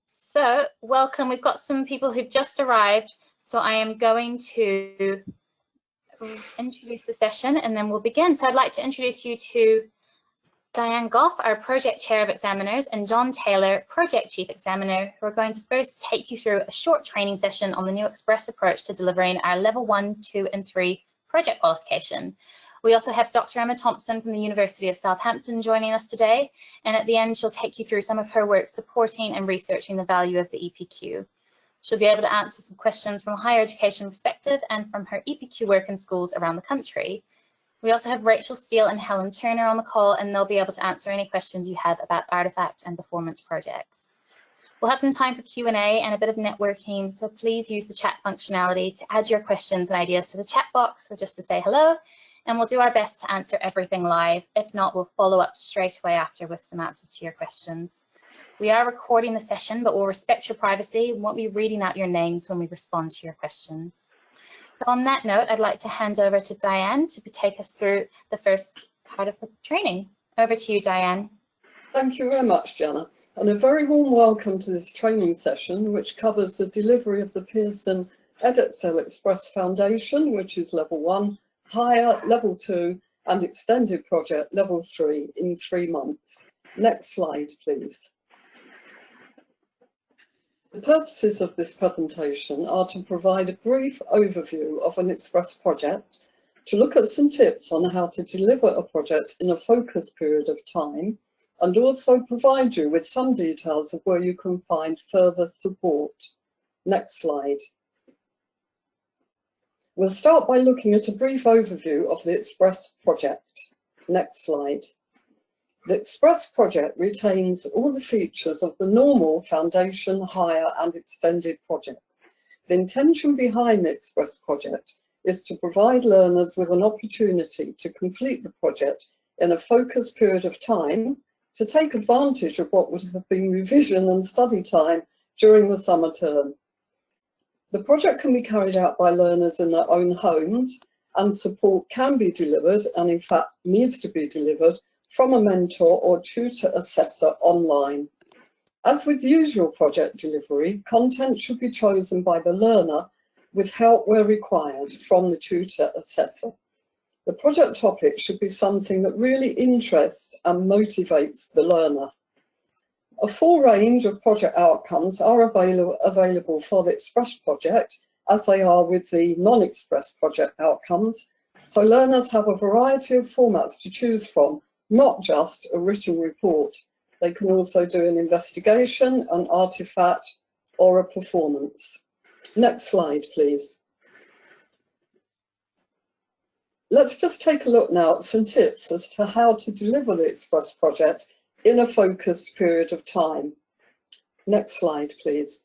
So welcome. We've got some people who've just arrived, so I am going to introduce the session and then we'll begin. So I'd like to introduce you to Diane Goff, our Project Chair of Examiners, and John Taylor, Project Chief Examiner, who are going to first take you through a short training session on the new Express approach to delivering our Level 1, 2 and 3 project qualification. We also have Dr. Emma Thompson from the University of Southampton joining us today, and at the end she'll take you through some of her work supporting and researching the value of the EPQ. She'll be able to answer some questions from a higher education perspective and from her EPQ work in schools around the country. We also have Rachel Steele and Helen Turner on the call, and they'll be able to answer any questions you have about artifact and performance projects. We'll have some time for Q&A and a bit of networking, so please use the chat functionality to add your questions and ideas to the chat box or just to say hello, and we'll do our best to answer everything live. If not, we'll follow up straight away after with some answers to your questions. We are recording the session, but we'll respect your privacy and won't be reading out your names when we respond to your questions. So on that note, I'd like to hand over to Diane to take us through the first part of the training. Over to you, Diane. Thank you very much, Jenna, and a very warm welcome to this training session, which covers the delivery of the Pearson Edexcel Express Foundation, which is Level 1, Higher, Level 2, and Extended Project Level 3 in 3 months. Next slide, please. The purposes of this presentation are to provide a brief overview of an Express project, to look at some tips on how to deliver a project in a focused period of time, and also provide you with some details of where you can find further support. Next slide. We'll start by looking at a brief overview of the Express project. Next slide. The Express project retains all the features of the normal foundation, higher and extended projects. The intention behind the Express project is to provide learners with an opportunity to complete the project in a focused period of time, to take advantage of what would have been revision and study time during the summer term. The project can be carried out by learners in their own homes, and support can be delivered, and in fact needs to be delivered, from a mentor or tutor assessor online. As with usual project delivery, content should be chosen by the learner with help where required from the tutor assessor. The project topic should be something that really interests and motivates the learner. A full range of project outcomes are available for the Express project, as they are with the non-Express project outcomes, so learners have a variety of formats to choose from, not just a written report. They can also do an investigation, an artifact, or a performance. Next slide, please. Let's just take a look now at some tips as to how to deliver the Express project in a focused period of time. Next slide, please.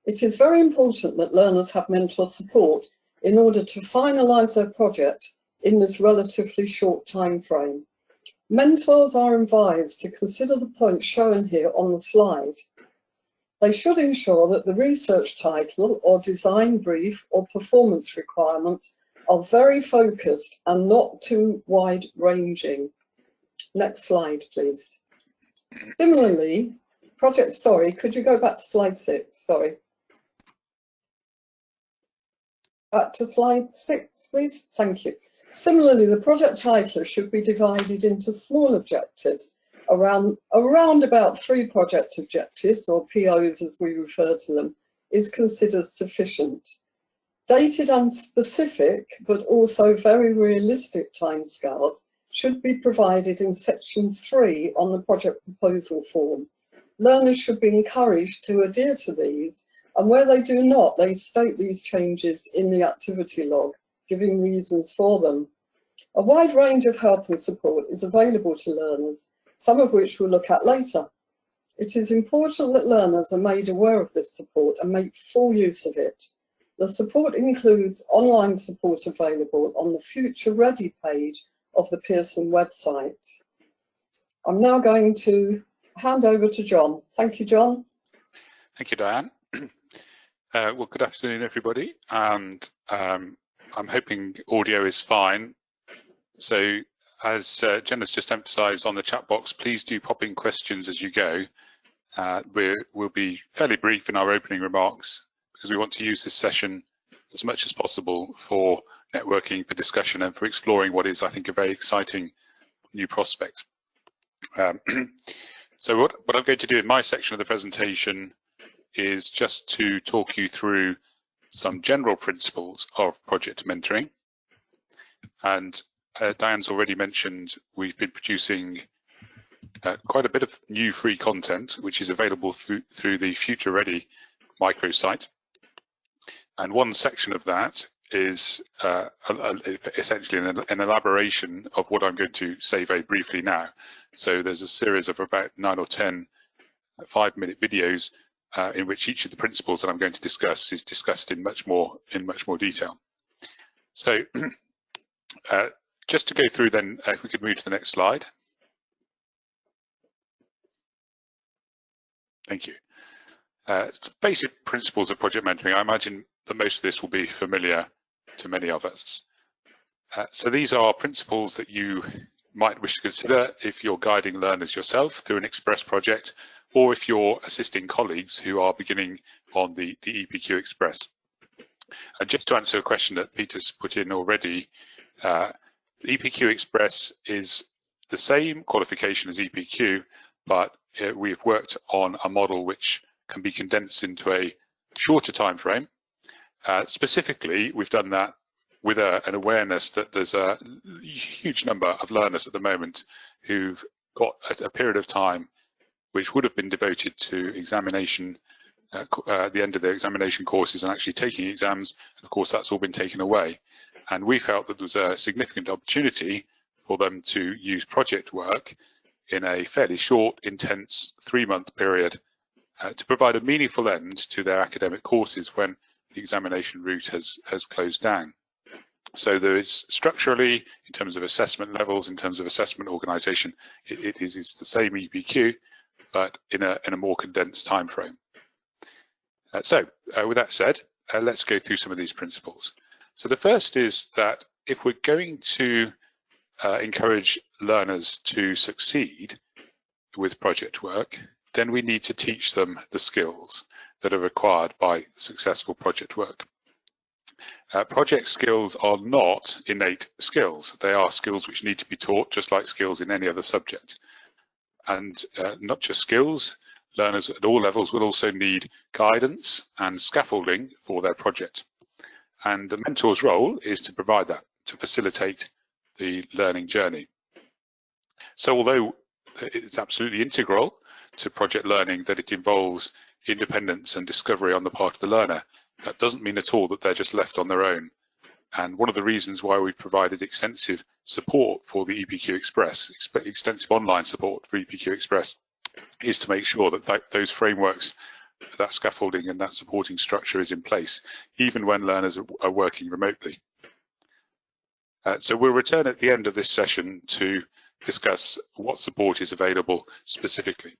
It is very important that learners have mentor support in order to finalise their project in this relatively short time frame. Mentors are advised to consider the points shown here on the slide. They should ensure that the research title or design brief or performance requirements are very focused and not too wide-ranging. Next slide, please. Similarly, could you go back to slide 6? Sorry. Back to slide 6, please. Thank you. Similarly, the project title should be divided into small objectives. Around about 3 project objectives, or POs as we refer to them, is considered sufficient. Dated and specific, but also very realistic timescales should be provided in section 3 on the project proposal form. Learners should be encouraged to adhere to these, and where they do not, they state these changes in the activity log, giving reasons for them. A wide range of help and support is available to learners, some of which we'll look at later. It is important that learners are made aware of this support and make full use of it. The support includes online support available on the Future Ready page of the Pearson website. I'm now going to hand over to John. Thank you, John. Thank you, Diane. Well, good afternoon, everybody, and I'm hoping audio is fine. So, as Jen has just emphasised on the chat box, please do pop in questions as you go, We'll be fairly brief in our opening remarks because we want to use this session as much as possible for networking, for discussion, and for exploring what is, I think, a very exciting new prospect. So what I'm going to do in my section of the presentation is just to talk you through some general principles of project mentoring. And Diane's already mentioned we've been producing quite a bit of new free content, which is available through the Future Ready microsite. And one section of that is essentially an elaboration of what I'm going to say very briefly now. So there's a series of about 9 or 10 5-minute videos in which each of the principles that I'm going to discuss is discussed in much more detail. So just to go through then, if we could move to the next slide. Thank you. Basic principles of project mentoring. I imagine that most of this will be familiar to many of us. So these are principles that you might wish to consider if you're guiding learners yourself through an Express project, or if you're assisting colleagues who are beginning on the EPQ Express. And just to answer a question that Peter's put in already, the EPQ Express is the same qualification as EPQ, but we've worked on a model which can be condensed into a shorter time frame. Specifically, we've done that with an awareness that there's a huge number of learners at the moment who've got a period of time which would have been devoted to examination, the end of their examination courses and actually taking exams. Of course, that's all been taken away. And we felt that there was a significant opportunity for them to use project work in a fairly short, intense 3-month period to provide a meaningful end to their academic courses when the examination route has closed down. So there is structurally, in terms of assessment levels, in terms of assessment organisation, it is the same EPQ, but in a more condensed time frame. So with that said, let's go through some of these principles. So the first is that if we're going to encourage learners to succeed with project work, then we need to teach them the skills that are required by successful project work. Project skills are not innate skills. They are skills which need to be taught, just like skills in any other subject. And not just skills, learners at all levels will also need guidance and scaffolding for their project. And the mentor's role is to provide that, to facilitate the learning journey. So although it's absolutely integral to project learning that it involves independence and discovery on the part of the learner, that doesn't mean at all that they're just left on their own. And one of the reasons why we've provided extensive support for the EPQ Express, extensive online support for EPQ Express, is to make sure that those frameworks, that scaffolding and that supporting structure is in place, even when learners are working remotely. So we'll return at the end of this session to discuss what support is available specifically.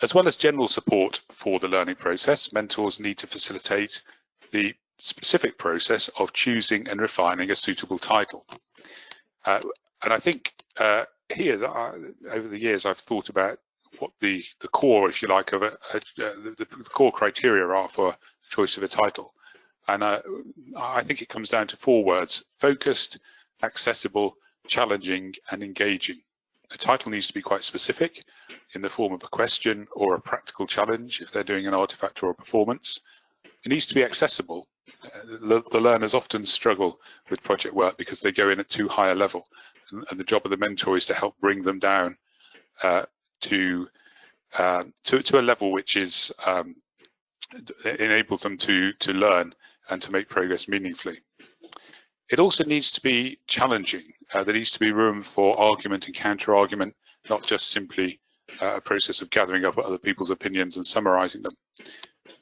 As well as general support for the learning process, mentors need to facilitate the specific process of choosing and refining a suitable title. And I think here, over the years, I've thought about what the core, if you like, of the core criteria are for choice of a title. And I think it comes down to 4 words: focused, accessible, challenging, and engaging. A title needs to be quite specific in the form of a question or a practical challenge if they're doing an artifact or a performance. It needs to be accessible. The learners often struggle with project work because they go in at too high a level, and the job of the mentor is to help bring them down to a level which is enables them to learn and to make progress meaningfully. It also needs to be challenging. There needs to be room for argument and counter-argument, not just simply a process of gathering up other people's opinions and summarising them.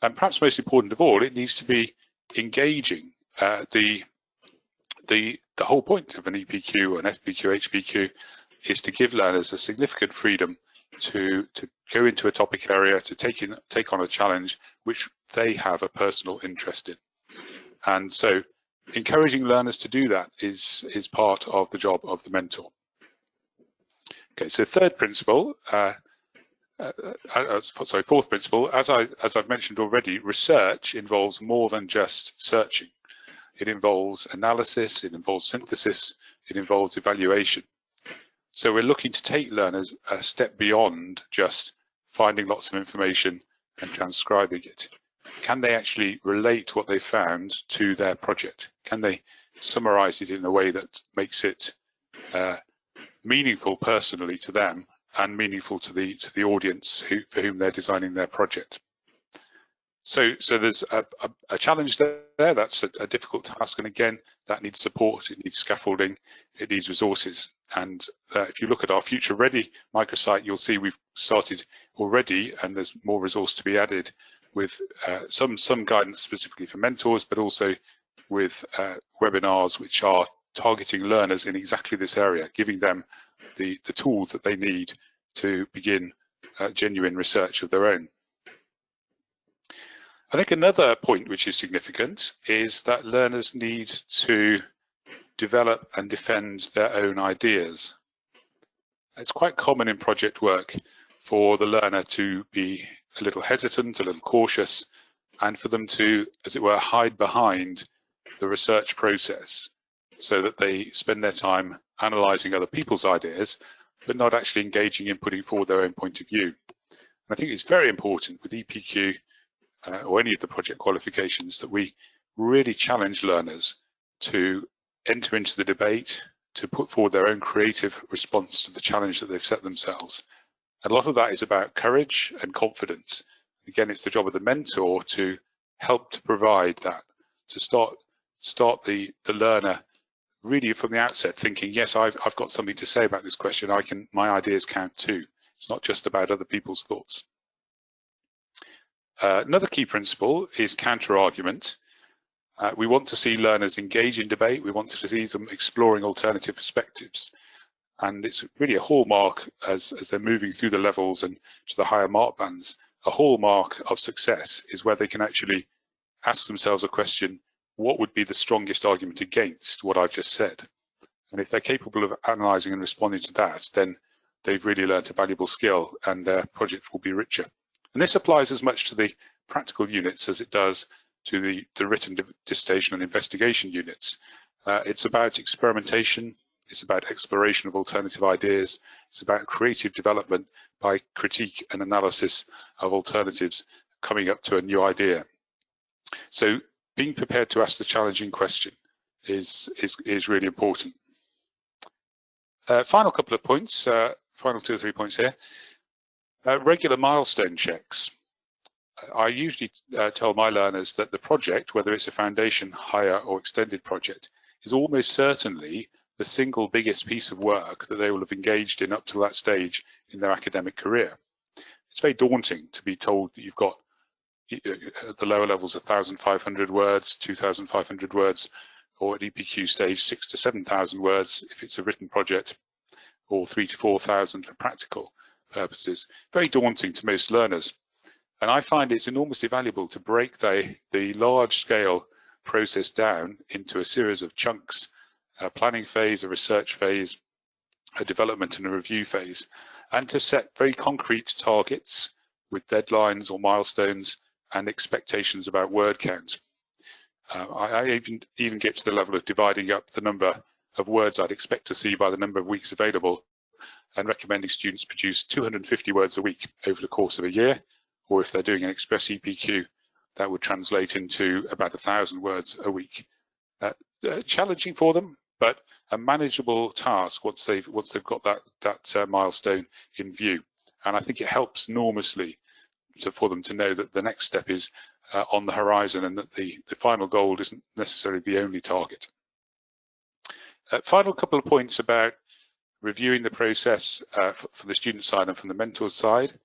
And perhaps most important of all, it needs to be engaging. The whole point of an EPQ, an FPQ, HPQ is to give learners a significant freedom to go into a topic area, to take on a challenge which they have a personal interest in. And so encouraging learners to do that is part of the job of the mentor. Okay, so third principle, Fourth principle, as I've mentioned already, research involves more than just searching. It involves analysis, it involves synthesis, it involves evaluation. So we're looking to take learners a step beyond just finding lots of information and transcribing it. Can they actually relate what they found to their project? Can they summarize it in a way that makes it meaningful personally to them and meaningful to the audience for whom they're designing their project? So there's a challenge there. That's a difficult task, and again, that needs support, it needs scaffolding, it needs resources. And if you look at our Future Ready microsite, you'll see we've started already, and there's more resource to be added with some guidance specifically for mentors, but also with webinars which are targeting learners in exactly this area, giving them the tools that they need to begin genuine research of their own. I think another point which is significant is that learners need to develop and defend their own ideas. It's quite common in project work for the learner to be a little hesitant, a little cautious, and for them to, as it were, hide behind the research process so that they spend their time analysing other people's ideas, but not actually engaging in putting forward their own point of view. And I think it's very important with EPQ or any of the project qualifications that we really challenge learners to enter into the debate, to put forward their own creative response to the challenge that they've set themselves. And a lot of that is about courage and confidence. Again, it's the job of the mentor to help to provide that, to start the learner really from the outset thinking, yes, I've got something to say about this question. My ideas count too. It's not just about other people's thoughts. Another key principle is counter-argument. We want to see learners engage in debate. We want to see them exploring alternative perspectives. And it's really a hallmark as they're moving through the levels and to the higher mark bands. A hallmark of success is where they can actually ask themselves a question, what would be the strongest argument against what I've just said? And if they're capable of analysing and responding to that, then they've really learned a valuable skill and their project will be richer. And this applies as much to the practical units as it does to the written dissertation and investigation units. It's about experimentation, it's about exploration of alternative ideas, it's about creative development by critique and analysis of alternatives coming up to a new idea. So being prepared to ask the challenging question is really important. Final couple of points, final 2 or 3 points here. Regular milestone checks. I usually tell my learners that the project, whether it's a foundation, higher or extended project, is almost certainly the single biggest piece of work that they will have engaged in up to that stage in their academic career. It's very daunting to be told that you've got at the lower levels 1,500 words, 2,500 words, or at EPQ stage 6,000 to 7,000 words if it's a written project, or 3,000 to 4,000 for practical purposes. Very daunting to most learners. And I find it's enormously valuable to break the large scale process down into a series of chunks, a planning phase, a research phase, a development and a review phase, and to set very concrete targets with deadlines or milestones and expectations about word count. I even get to the level of dividing up the number of words I'd expect to see by the number of weeks available and recommending students produce 250 words a week over the course of a year, or if they're doing an express EPQ, that would translate into about 1,000 words a week. Challenging for them, but a manageable task once they've got that milestone in view. And I think it helps enormously for them to know that the next step is on the horizon and that the final goal isn't necessarily the only target. Final couple of points about reviewing the process for the student side and from the mentor's side.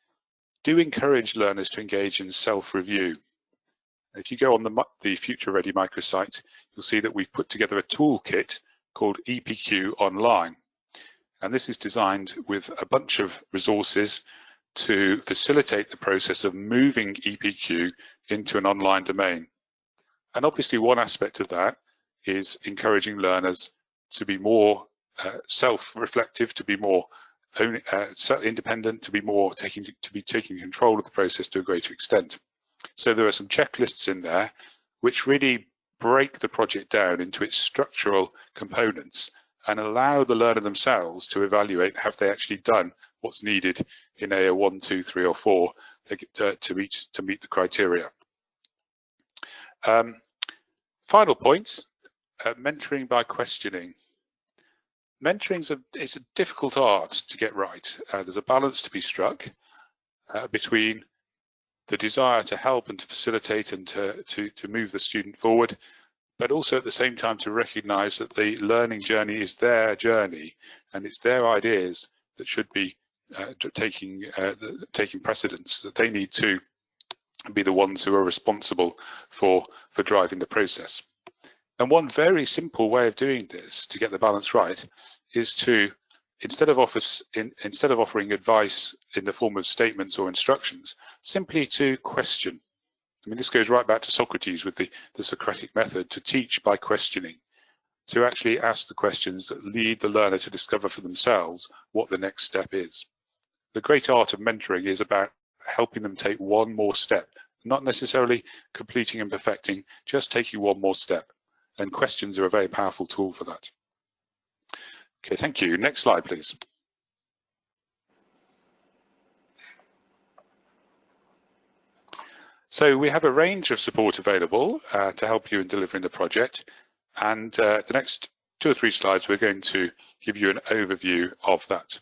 Do encourage learners to engage in self-review. If you go on the Future Ready microsite, you'll see that we've put together a toolkit called EPQ Online. And this is designed with a bunch of resources to facilitate the process of moving EPQ into an online domain. And obviously one aspect of that is encouraging learners to be more self-reflective, to be more independent, to be taking control of the process to a greater extent. So there are some checklists in there which really break the project down into its structural components and allow the learner themselves to evaluate have they actually done what's needed in area 1, 2, 3 or 4 to meet the criteria. Final point, mentoring by questioning. Mentoring is a difficult art to get right. There's a balance to be struck between the desire to help and to facilitate and to move the student forward, but also at the same time to recognise that the learning journey is their journey and it's their ideas that should be taking precedence, that they need to be the ones who are responsible for driving the process. And one very simple way of doing this to get the balance right is to, instead of offering advice in the form of statements or instructions, simply to question. I mean, this goes right back to Socrates with the Socratic method, to teach by questioning, to actually ask the questions that lead the learner to discover for themselves what the next step is. The great art of mentoring is about helping them take one more step, not necessarily completing and perfecting, just taking one more step. And questions are a very powerful tool for that. Okay, thank you. Next slide, please. So we have a range of support available to help you in delivering the project. And the next 2 or 3 slides, we're going to give you an overview of that.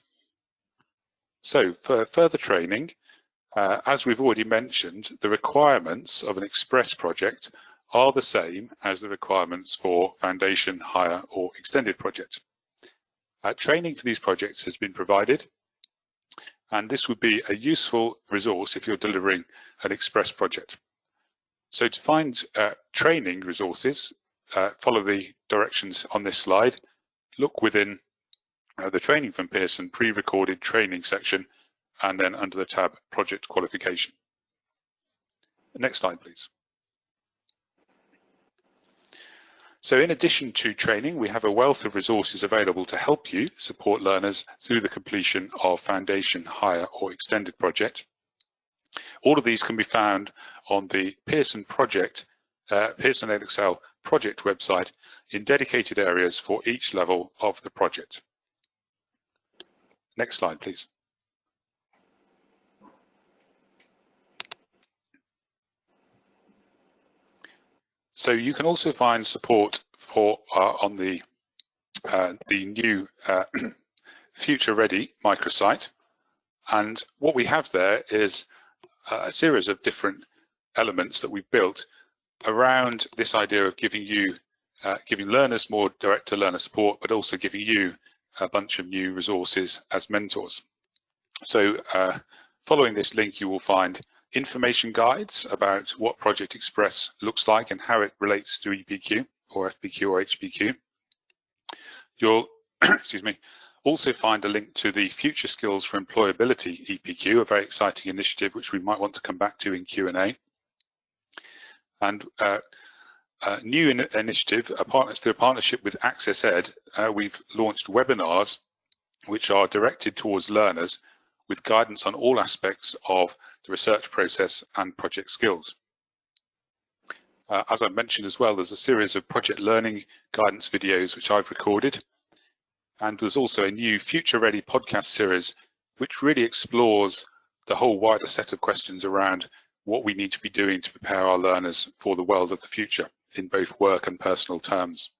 So for further training, as we've already mentioned, the requirements of an express project are the same as the requirements for foundation, higher or extended project. Training for these projects has been provided, and this would be a useful resource if you're delivering an express project. So to find training resources, follow the directions on this slide. Look within the Training from Pearson pre-recorded training section, and then under the tab Project Qualification. Next slide, please. So in addition to training, we have a wealth of resources available to help you support learners through the completion of foundation, higher or extended project. All of these can be found on the Pearson Edexcel project website in dedicated areas for each level of the project. Next slide, please. So you can also find support for on the new Future Ready microsite, and what we have there is a series of different elements that we've built around this idea of giving learners more direct-to-learner support, but also giving you a bunch of new resources as mentors. So following this link, you will find information guides about what Project Express looks like and how it relates to EPQ or FPQ or HPQ. You'll also find a link to the Future Skills for Employability EPQ, a very exciting initiative which we might want to come back to in Q&A. And a new initiative, through a partnership with Access Ed, we've launched webinars which are directed towards learners with guidance on all aspects of the research process and project skills. As I mentioned as well, there's a series of project learning guidance videos which I've recorded, and there's also a new Future Ready podcast series which really explores the whole wider set of questions around what we need to be doing to prepare our learners for the world of the future in both work and personal terms.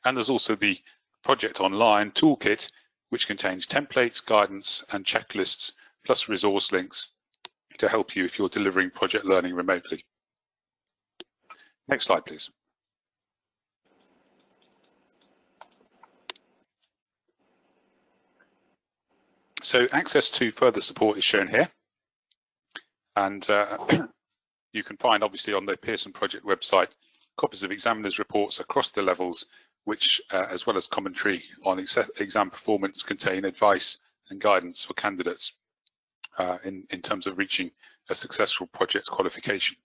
And there's also the Project Online toolkit, which contains templates, guidance and checklists, plus resource links to help you if you're delivering project learning remotely. Next slide, please. So access to further support is shown here. And you can find, obviously, on the Pearson Project website, copies of examiners' reports across the levels, which, as well as commentary on exam performance, contain advice and guidance for candidates in terms of reaching a successful project qualification.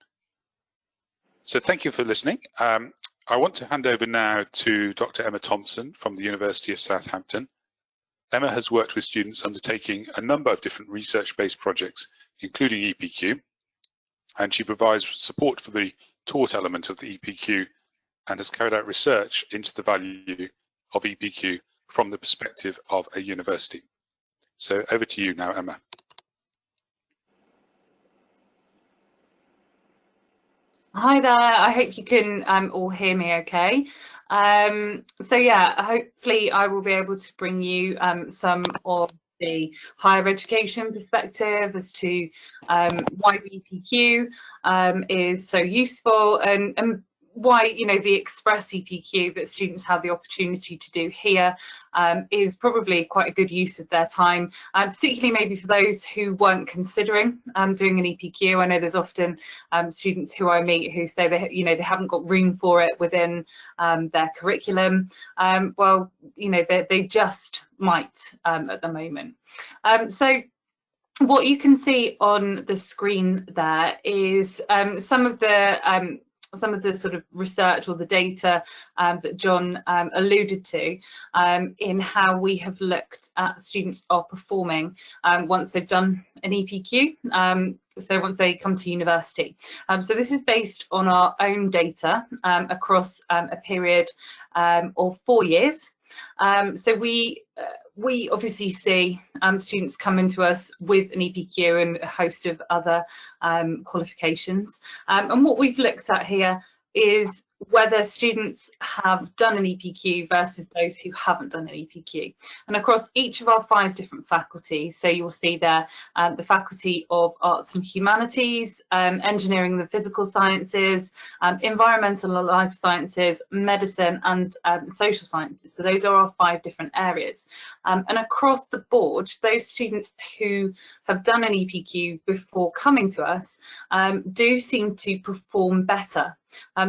So thank you for listening. I want to hand over now to Dr. Emma Thompson from the University of Southampton, Emma has worked with students undertaking a number of different research-based projects, including EPQ, and she provides support for the taught element of the EPQ and has carried out research into the value of EPQ from the perspective of a university. So over to you now, Emma. Hi there, I hope you can all hear me okay. So yeah, hopefully I will be able to bring you some of the higher education perspective as to why the EPQ is so useful and why, you know, the express EPQ that students have the opportunity to do here is probably quite a good use of their time, particularly maybe for those who weren't considering doing an EPQ. I know there's often students who I meet who say they, you know, they haven't got room for it within their curriculum. Well, you know, they just might at the moment. So what you can see on the screen there is some of the sort of research or the data that John alluded to in how we have looked at students are performing once they've done an EPQ, so once they come to university. So this is based on our own data across a period of 4 years. So we obviously see students coming to us with an EPQ and a host of other qualifications. And what we've looked at here is whether students have done an EPQ versus those who haven't done an EPQ. And across each of our 5 different faculties, so you will see there the Faculty of Arts and Humanities, Engineering and the Physical Sciences, Environmental and Life Sciences, Medicine and Social Sciences. So those are our 5 different areas. And across the board, those students who have done an EPQ before coming to us do seem to perform better.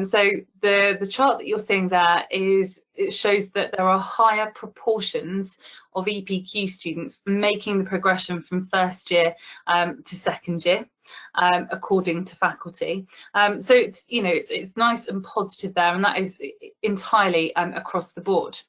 So the chart that you're seeing there it shows that there are higher proportions of EPQ students making the progression from first year to second year, according to faculty. So it's, you know, it's nice and positive there, and that is entirely across the board.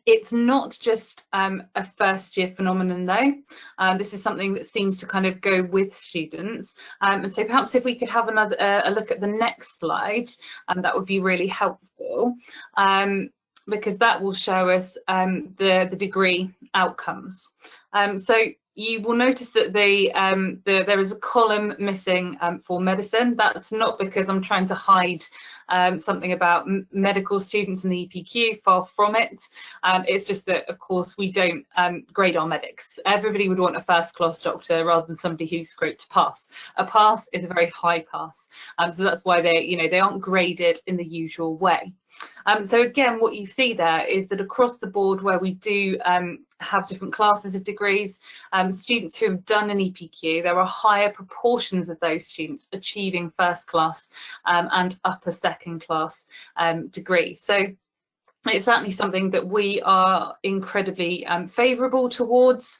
It's not just a first year phenomenon though. This is something that seems to kind of go with students. And so perhaps if we could have another a look at the next slide, that would be really helpful, because that will show us the degree outcomes. So you will notice that there is a column missing for medicine. That's not because I'm trying to hide something about medical students in the EPQ, far from it. It's just that, of course, we don't grade our medics. Everybody would want a first-class doctor rather than somebody who's scraped a pass. A pass is a very high pass, so that's why they aren't graded in the usual way. So again, what you see there is that across the board, where we do have different classes of degrees, students who have done an EPQ, there are higher proportions of those students achieving first class and upper second class degrees. So it's certainly something that we are incredibly favourable towards.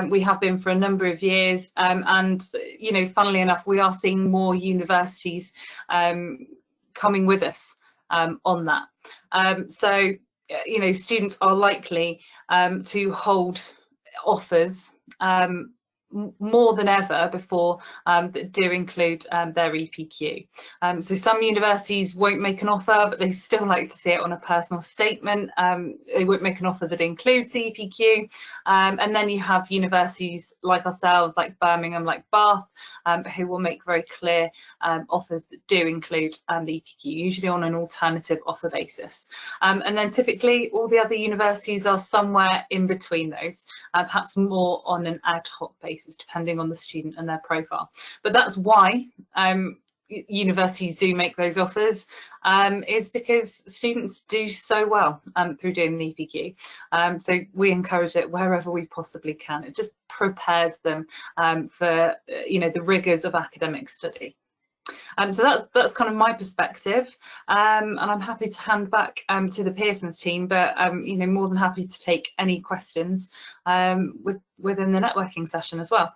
We have been for a number of years, and you know, funnily enough, we are seeing more universities coming with us on that. So you know, students are likely to hold offers more than ever before that do include their EPQ. So some universities won't make an offer, but they still like to see it on a personal statement. They won't make an offer that includes the EPQ. And then you have universities like ourselves, like Birmingham, like Bath, who will make very clear offers that do include the EPQ, usually on an alternative offer basis. And then typically all the other universities are somewhere in between those, perhaps more on an ad hoc basis, depending on the student and their profile. But that's why universities do make those offers, is because students do so well through doing the EPQ. So we encourage it wherever we possibly can. It just prepares them for you know, the rigours of academic study. So that's kind of my perspective, and I'm happy to hand back to the Pearson's team, but you know, more than happy to take any questions within the networking session as well.